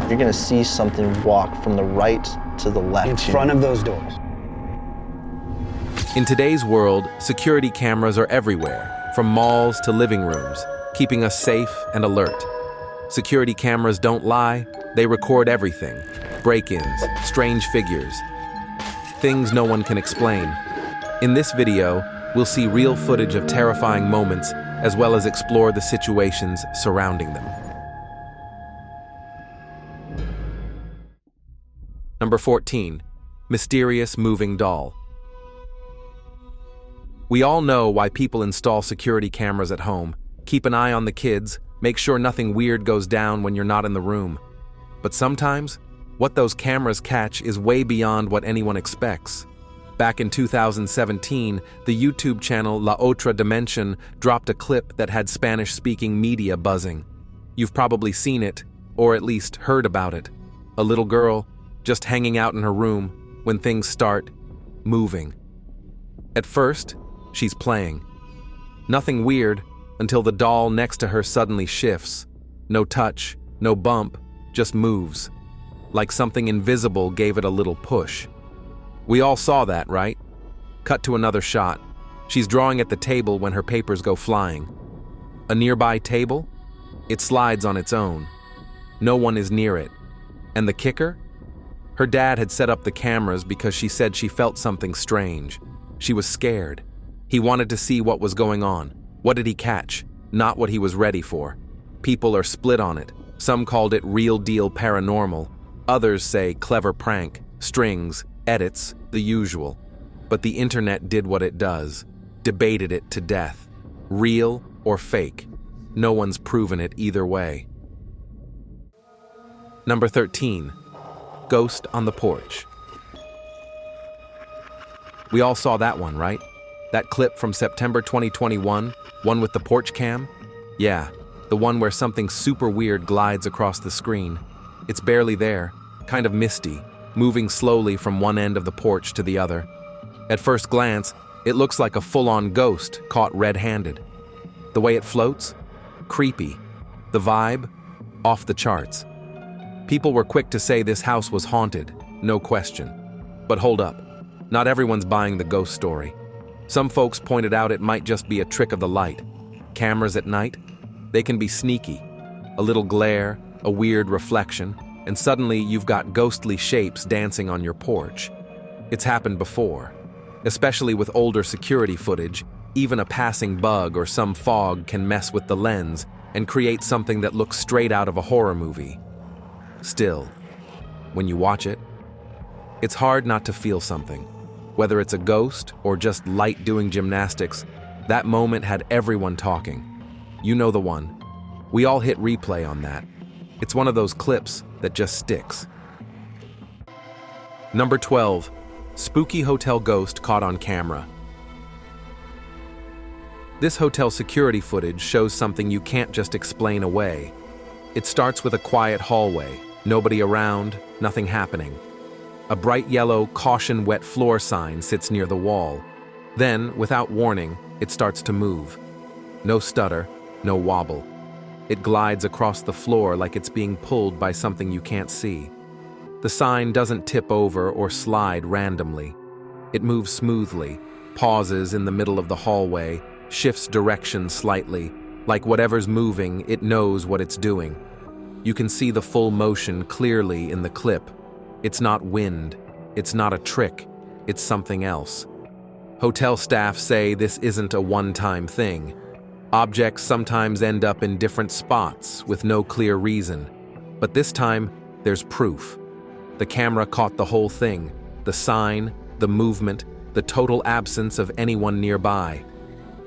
You're gonna see something walk from the right to the left. In front of those doors. In today's world, security cameras are everywhere, from malls to living rooms, keeping us safe and alert. Security cameras don't lie, they record everything. Break-ins, strange figures, things no one can explain. In this video, we'll see real footage of terrifying moments, as well as explore the situations surrounding them. Number 14. Mysterious moving doll. We all know why people install security cameras at home. Keep an eye on the kids, make sure nothing weird goes down when you're not in the room. But sometimes, what those cameras catch is way beyond what anyone expects. Back in 2017, the YouTube channel La Otra Dimension dropped a clip that had Spanish-speaking media buzzing. You've probably seen it, or at least heard about it. A little girl, just hanging out in her room, when things start moving. At first, she's playing. Nothing weird, until the doll next to her suddenly shifts. No touch, no bump, just moves. Like something invisible gave it a little push. We all saw that, right? Cut to another shot. She's drawing at the table when her papers go flying. A nearby table? It slides on its own. No one is near it. And the kicker? Her dad had set up the cameras because she said she felt something strange. She was scared. He wanted to see what was going on. What did he catch? Not what he was ready for. People are split on it. Some called it real deal paranormal. Others say clever prank, strings, edits, the usual. But the internet did what it does, debated it to death. Real or fake? No one's proven it either way. Number 13. Ghost on the porch. We all saw that one, right? That clip from September 2021, one with the porch cam? Yeah, the one where something super weird glides across the screen. It's barely there, kind of misty, moving slowly from one end of the porch to the other. At first glance, it looks like a full-on ghost caught red-handed. The way it floats? Creepy. The vibe? Off the charts. People were quick to say this house was haunted, no question. But hold up, not everyone's buying the ghost story. Some folks pointed out it might just be a trick of the light. Cameras at night? They can be sneaky. A little glare, a weird reflection, and suddenly you've got ghostly shapes dancing on your porch. It's happened before. Especially with older security footage, even a passing bug or some fog can mess with the lens and create something that looks straight out of a horror movie. Still, when you watch it, it's hard not to feel something. Whether it's a ghost or just light doing gymnastics, that moment had everyone talking. You know the one. We all hit replay on that. It's one of those clips that just sticks. Number 12. Spooky hotel ghost caught on camera. This hotel security footage shows something you can't just explain away. It starts with a quiet hallway, nobody around, nothing happening. A bright yellow "Caution Wet Floor" sign sits near the wall. Then, without warning, it starts to move. No stutter, no wobble. It glides across the floor like it's being pulled by something you can't see. The sign doesn't tip over or slide randomly. It moves smoothly, pauses in the middle of the hallway, shifts direction slightly, like whatever's moving, it knows what it's doing. You can see the full motion clearly in the clip. It's not wind, it's not a trick, it's something else. Hotel staff say this isn't a one-time thing. Objects sometimes end up in different spots with no clear reason. But this time, there's proof. The camera caught the whole thing, the sign, the movement, the total absence of anyone nearby.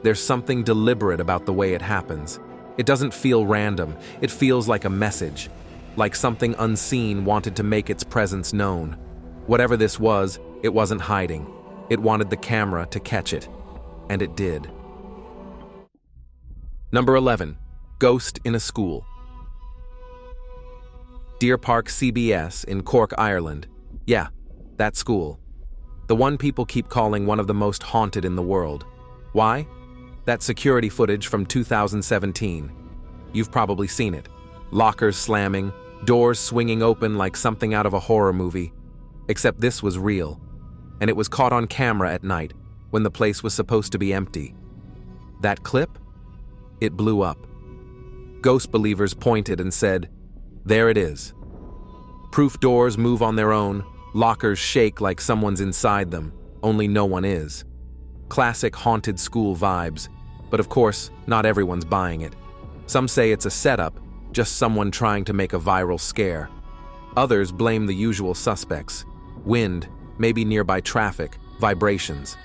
There's something deliberate about the way it happens. It doesn't feel random, it feels like a message. Like something unseen wanted to make its presence known. Whatever this was, it wasn't hiding. It wanted the camera to catch it. And it did. Number 11. Ghost in a school. Deer Park CBS in Cork, Ireland. Yeah, that school. The one people keep calling one of the most haunted in the world. Why? That security footage from 2017. You've probably seen it. Lockers slamming, doors swinging open like something out of a horror movie. Except this was real, and it was caught on camera at night when the place was supposed to be empty. That clip? It blew up. Ghost believers pointed and said, "There it is." Proof doors move on their own, lockers shake like someone's inside them, only no one is. Classic haunted school vibes, but of course, not everyone's buying it. Some say it's a setup, just someone trying to make a viral scare. Others blame the usual suspects: wind, maybe nearby traffic, vibrations.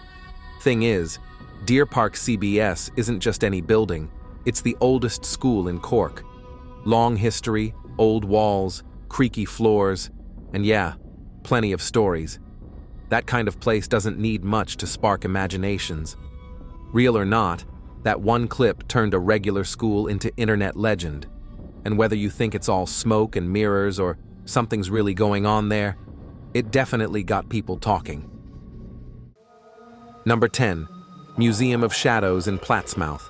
Thing is, Deer Park CBS isn't just any building, it's the oldest school in Cork. Long history, old walls, creaky floors, and yeah, plenty of stories. That kind of place doesn't need much to spark imaginations. Real or not, that one clip turned a regular school into internet legend. And whether you think it's all smoke and mirrors or something's really going on there, it definitely got people talking. Number 10. Museum of Shadows in Plattsmouth.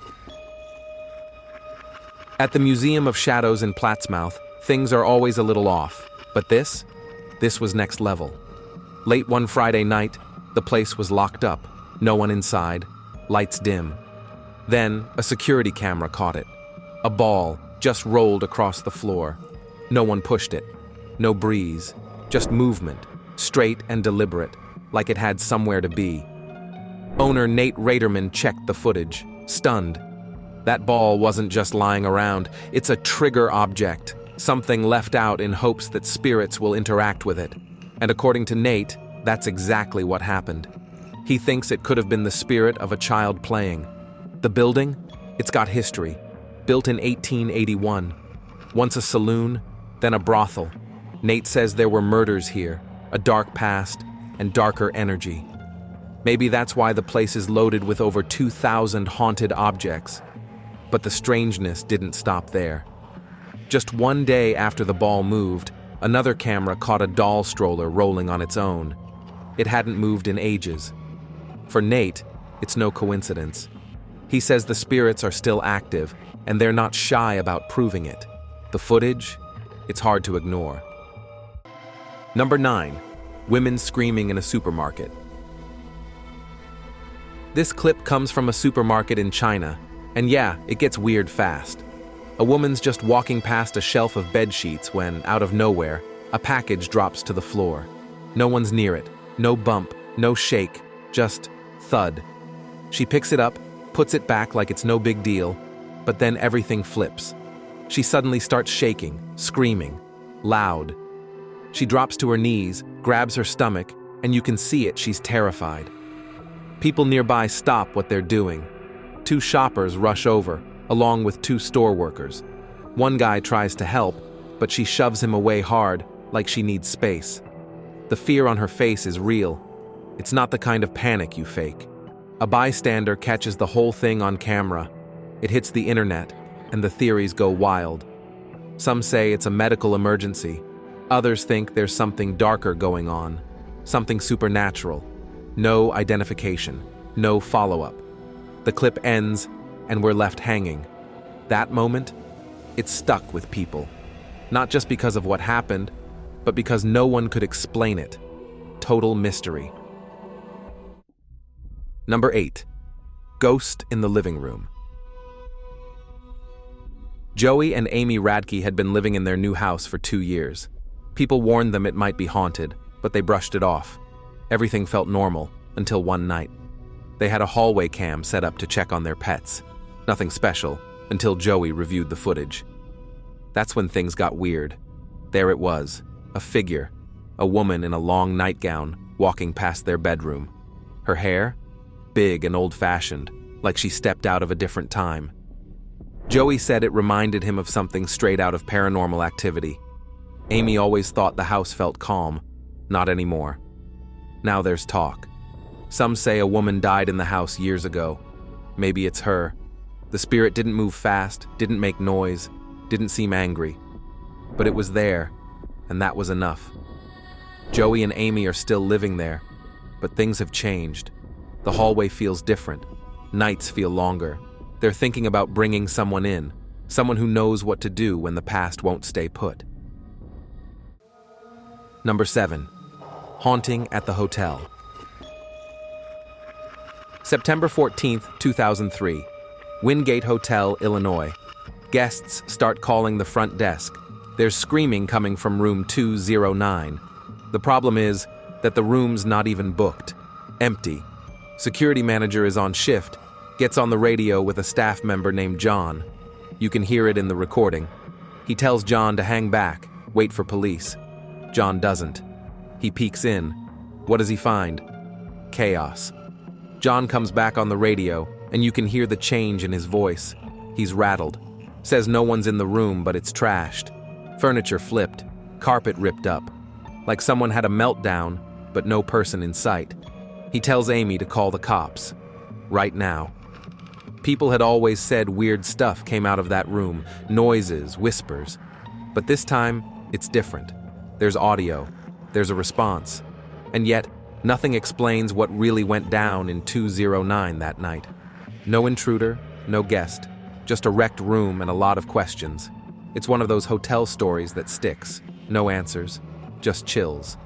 At the Museum of Shadows in Plattsmouth, things are always a little off, but this was next level. Late one Friday night, the place was locked up, no one inside, lights dim. Then, a security camera caught it. A ball just rolled across the floor. No one pushed it. No breeze, just movement, straight and deliberate, like it had somewhere to be. Owner Nate Raderman checked the footage, stunned. That ball wasn't just lying around, it's a trigger object, something left out in hopes that spirits will interact with it. And according to Nate, that's exactly what happened. He thinks it could have been the spirit of a child playing. The building? It's got history. Built in 1881. Once a saloon, then a brothel. Nate says there were murders here, a dark past, and darker energy. Maybe that's why the place is loaded with over 2,000 haunted objects. But the strangeness didn't stop there. Just one day after the ball moved, another camera caught a doll stroller rolling on its own. It hadn't moved in ages. For Nate, it's no coincidence. He says the spirits are still active, and they're not shy about proving it. The footage? It's hard to ignore. Number 9. Women screaming in a supermarket. This clip comes from a supermarket in China, and yeah, it gets weird fast. A woman's just walking past a shelf of bed sheets when, out of nowhere, a package drops to the floor. No one's near it. No bump, no shake, just thud. She picks it up, puts it back like it's no big deal, but then everything flips. She suddenly starts shaking, screaming, loud. She drops to her knees, grabs her stomach, and you can see it, she's terrified. People nearby stop what they're doing. 2 shoppers rush over, along with 2 store workers. One guy tries to help, but she shoves him away hard, like she needs space. The fear on her face is real. It's not the kind of panic you fake. A bystander catches the whole thing on camera. It hits the internet, and the theories go wild. Some say it's a medical emergency. Others think there's something darker going on, something supernatural. No identification, no follow-up. The clip ends, and we're left hanging. That moment, it stuck with people. Not just because of what happened, but because no one could explain it. Total mystery. Number 8. Ghost in the living room. Joey and Amy Radke had been living in their new house for 2 years. People warned them it might be haunted, but they brushed it off. Everything felt normal, until one night. They had a hallway cam set up to check on their pets. Nothing special, until Joey reviewed the footage. That's when things got weird. There it was, a figure, a woman in a long nightgown, walking past their bedroom. Her hair? Big and old-fashioned, like she stepped out of a different time. Joey said it reminded him of something straight out of Paranormal Activity. Amy always thought the house felt calm. Not anymore. Now there's talk. Some say a woman died in the house years ago. Maybe it's her. The spirit didn't move fast, didn't make noise, didn't seem angry. But it was there, and that was enough. Joey and Amy are still living there, but things have changed. The hallway feels different. Nights feel longer. They're thinking about bringing someone in, someone who knows what to do when the past won't stay put. Number 7. Haunting at the hotel. September 14th, 2003. Wingate Hotel, Illinois. Guests start calling the front desk. There's screaming coming from room 209. The problem is that the room's not even booked. Empty. Security manager is on shift, gets on the radio with a staff member named John. You can hear it in the recording. He tells John to hang back, wait for police. John doesn't. He peeks in. What does he find? Chaos. John comes back on the radio, and you can hear the change in his voice. He's rattled. Says no one's in the room, but it's trashed. Furniture flipped, carpet ripped up. Like someone had a meltdown, but no person in sight. He tells Amy to call the cops. Right now. People had always said weird stuff came out of that room, noises, whispers. But this time, it's different. There's audio. There's a response. And yet, nothing explains what really went down in 209 that night. No intruder, no guest, just a wrecked room and a lot of questions. It's one of those hotel stories that sticks. No answers, just chills.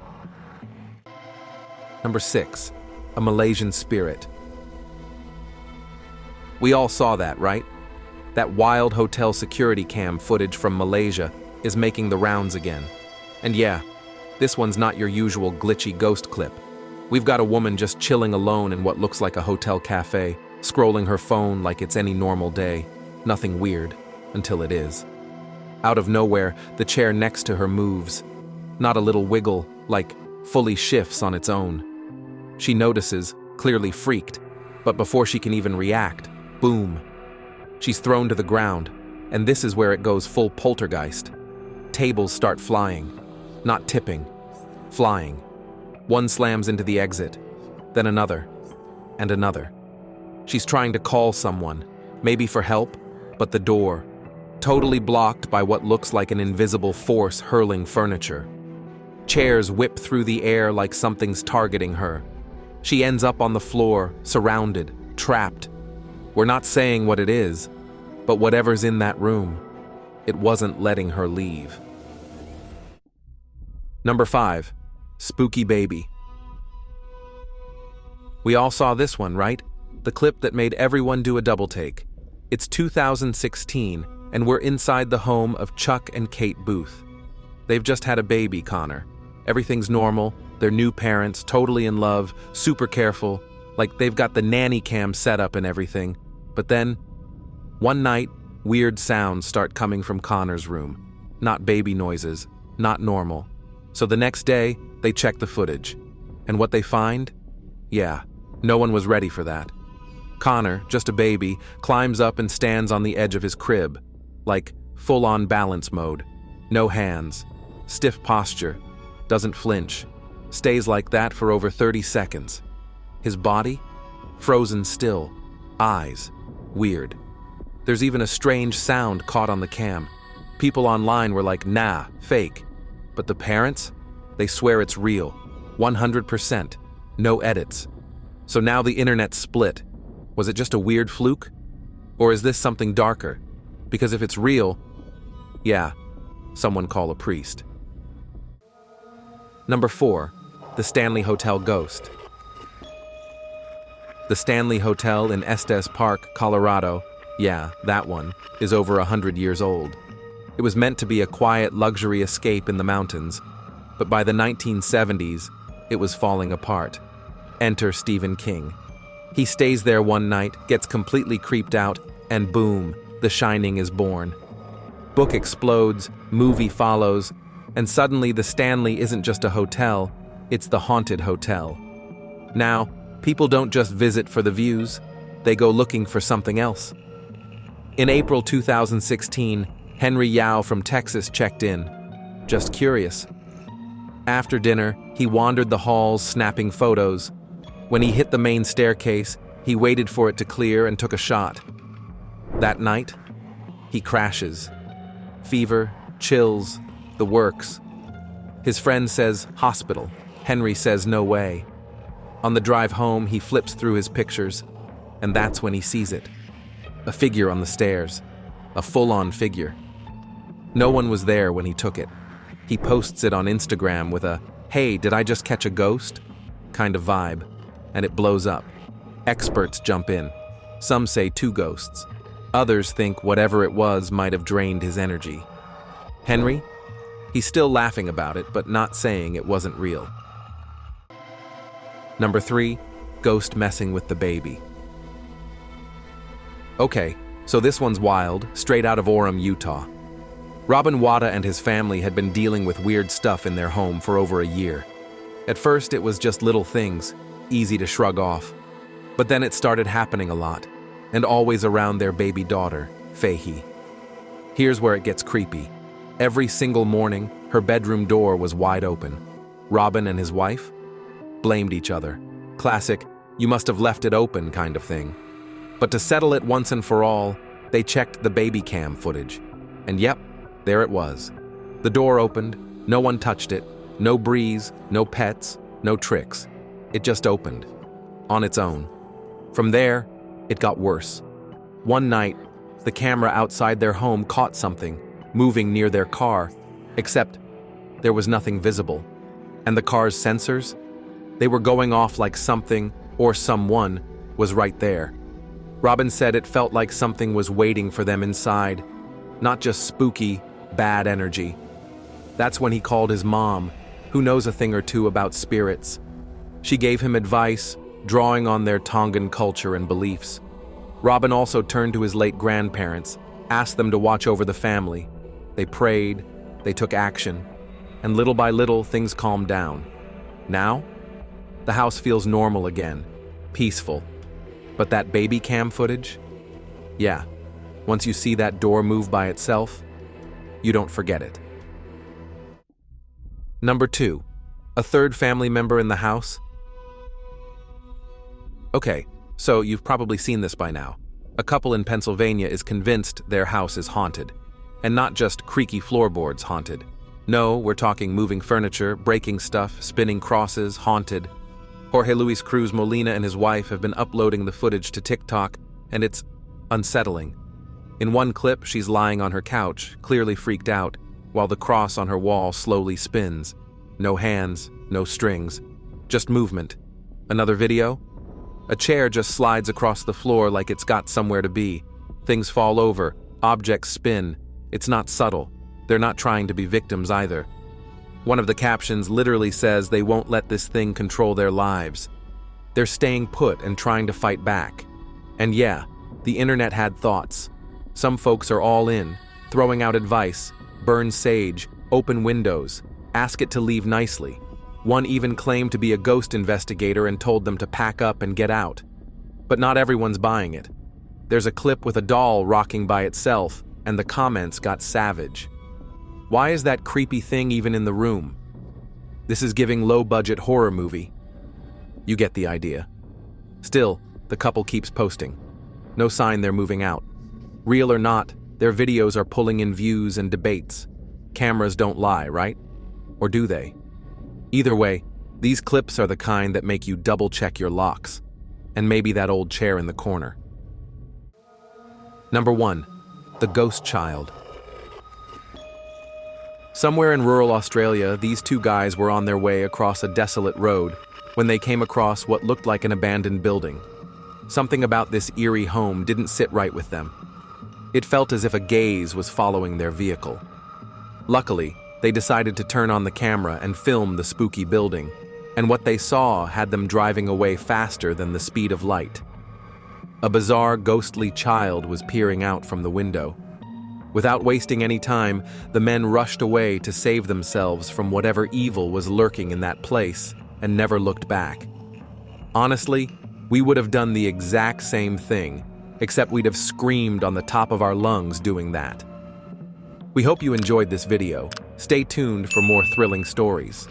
Number 6. A Malaysian Spirit. We all saw that, right? That wild hotel security cam footage from Malaysia is making the rounds again. And yeah, this one's not your usual glitchy ghost clip. We've got a woman just chilling alone in what looks like a hotel cafe, scrolling her phone like it's any normal day. Nothing weird, until it is. Out of nowhere, the chair next to her moves. Not a little wiggle, like fully shifts on its own. She notices, clearly freaked, but before she can even react, boom. She's thrown to the ground, and this is where it goes full poltergeist. Tables start flying. Not tipping, flying. One slams into the exit, then another, and another. She's trying to call someone, maybe for help, but the door, totally blocked by what looks like an invisible force hurling furniture. Chairs whip through the air like something's targeting her. She ends up on the floor, surrounded, trapped. We're not saying what it is, but whatever's in that room, it wasn't letting her leave. Number 5. Spooky Baby. We all saw this one, right? The clip that made everyone do a double take. It's 2016, and we're inside the home of Chuck and Kate Booth. They've just had a baby, Connor. Everything's normal, they're new parents, totally in love, super careful, like they've got the nanny cam set up and everything. But then, one night, weird sounds start coming from Connor's room. Not baby noises, not normal. So the next day, they check the footage. And what they find? Yeah, no one was ready for that. Connor, just a baby, climbs up and stands on the edge of his crib, like full-on balance mode. No hands, stiff posture, doesn't flinch, stays like that for over 30 seconds. His body? Frozen still, eyes, weird. There's even a strange sound caught on the cam. People online were like, nah, fake. But the parents? They swear it's real, 100%, no edits. So now the internet's split. Was it just a weird fluke? Or is this something darker? Because if it's real, yeah, someone call a priest. Number 4. The Stanley Hotel Ghost. The Stanley Hotel in Estes Park, Colorado, yeah, that one, is over 100 years old. It was meant to be a quiet luxury escape in the mountains, but by the 1970s, it was falling apart. Enter Stephen King. He stays there one night, gets completely creeped out, and boom, The Shining is born. Book explodes, movie follows, and suddenly the Stanley isn't just a hotel, it's the haunted hotel. Now, people don't just visit for the views, they go looking for something else. In April 2016, Henry Yao from Texas checked in, just curious. After dinner, he wandered the halls snapping photos. When he hit the main staircase, he waited for it to clear and took a shot. That night, he crashes. Fever, chills, the works. His friend says, hospital. Henry says, no way. On the drive home, he flips through his pictures, and that's when he sees it. A figure on the stairs. A full-on figure. No one was there when he took it. He posts it on Instagram with a, "Hey, did I just catch a ghost?" kind of vibe, and it blows up. Experts jump in. Some say 2 ghosts. Others think whatever it was might have drained his energy. Henry? He's still laughing about it, but not saying it wasn't real. Number 3, ghost messing with the baby. Okay, so this one's wild, straight out of Orem, Utah. Robin Wada and his family had been dealing with weird stuff in their home for over a year. At first, it was just little things, easy to shrug off. But then it started happening a lot, and always around their baby daughter, Fahey. Here's where it gets creepy. Every single morning, her bedroom door was wide open. Robin and his wife blamed each other. Classic, "you must have left it open" kind of thing. But to settle it once and for all, they checked the baby cam footage. And yep, there it was. The door opened, no one touched it, no breeze, no pets, no tricks. It just opened, on its own. From there, it got worse. One night, the camera outside their home caught something moving near their car, except there was nothing visible. And the car's sensors? They were going off like something, or someone, was right there. Robin said it felt like something was waiting for them inside, not just spooky, bad energy. That's when he called his mom, who knows a thing or two about spirits. She gave him advice, drawing on their Tongan culture and beliefs. Robin also turned to his late grandparents, asked them to watch over the family. They prayed, they took action, and little by little things calmed down. Now, the house feels normal again, peaceful. But that baby cam footage? Yeah, once you see that door move by itself, you don't forget it. Number 2, a third family member in the house. Okay, so you've probably seen this by now. A couple in Pennsylvania is convinced their house is haunted. And not just creaky floorboards haunted. No, we're talking moving furniture, breaking stuff, spinning crosses, haunted. Jorge Luis Cruz Molina and his wife have been uploading the footage to TikTok, and it's unsettling. In one clip, she's lying on her couch, clearly freaked out, while the cross on her wall slowly spins. No hands, no strings, just movement. Another video? A chair just slides across the floor like it's got somewhere to be. Things fall over, objects spin. It's not subtle. They're not trying to be victims either. One of the captions literally says they won't let this thing control their lives. They're staying put and trying to fight back. And yeah, the internet had thoughts. Some folks are all in, throwing out advice, burn sage, open windows, ask it to leave nicely. One even claimed to be a ghost investigator and told them to pack up and get out. But not everyone's buying it. There's a clip with a doll rocking by itself, and the comments got savage. Why is that creepy thing even in the room? This is giving low-budget horror movie. You get the idea. Still, the couple keeps posting. No sign they're moving out. Real or not, their videos are pulling in views and debates. Cameras don't lie, right? Or do they? Either way, these clips are the kind that make you double-check your locks. And maybe that old chair in the corner. Number 1. The Ghost Child. Somewhere in rural Australia, these 2 guys were on their way across a desolate road when they came across what looked like an abandoned building. Something about this eerie home didn't sit right with them. It felt as if a gaze was following their vehicle. Luckily, they decided to turn on the camera and film the spooky building, and what they saw had them driving away faster than the speed of light. A bizarre, ghostly child was peering out from the window. Without wasting any time, the men rushed away to save themselves from whatever evil was lurking in that place and never looked back. Honestly, we would have done the exact same thing, except we'd have screamed on the top of our lungs doing that. We hope you enjoyed this video. Stay tuned for more thrilling stories.